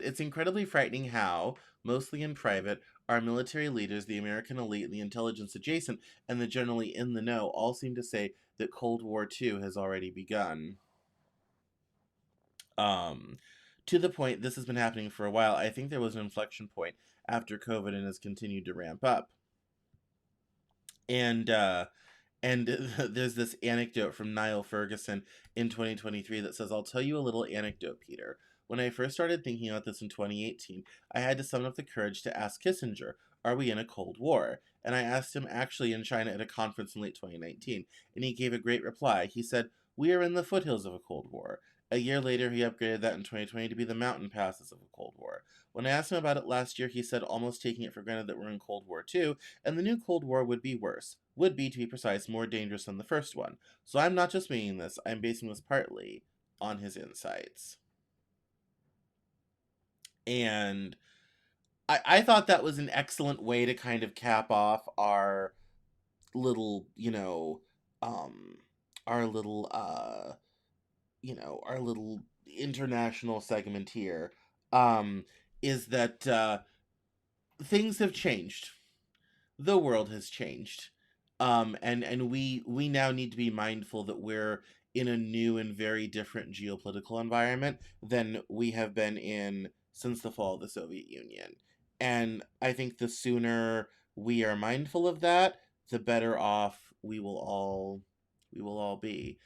it's incredibly frightening how, mostly in private, our military leaders, the American elite, and the intelligence adjacent, and the generally in the know all seem to say that Cold War II has already begun. Um, to the point, this has been happening for a while. I think there was an inflection point after COVID and has continued to ramp up. And there's this anecdote from Niall Ferguson in 2023 that says, I'll tell you a little anecdote, Peter. When I first started thinking about this in 2018, I had to summon up the courage to ask Kissinger, are we in a Cold War? And I asked him actually in China at a conference in late 2019, and he gave a great reply. He said, we are in the foothills of a Cold War. A year later, he upgraded that in 2020 to be the mountain passes of a Cold War. When I asked him about it last year, he said, almost taking it for granted that we're in Cold War II, and the new Cold War would be worse. Would be, to be precise, more dangerous than the first one. So I'm not just meaning this, I'm basing this partly on his insights. And I thought that was an excellent way to kind of cap off our little, um, our little, our little international segment here, um, is that things have changed. The world has changed. And we now need to be mindful that we're in a new and very different geopolitical environment than we have been in since the fall of the Soviet Union. And I think the sooner we are mindful of that, the better off we will all be.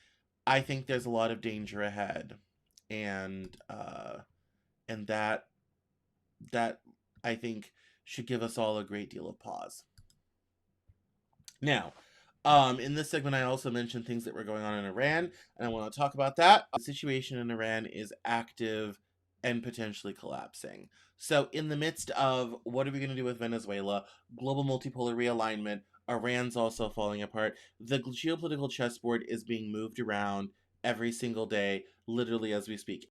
I think there's a lot of danger ahead, and that that I think should give us all a great deal of pause. Now, in this segment, I also mentioned things that were going on in Iran, and I want to talk about that. The situation in Iran is active and potentially collapsing. So, in the midst of what are we going to do with Venezuela, global multipolar realignment, Iran's also falling apart. The geopolitical chessboard is being moved around every single day, literally as we speak.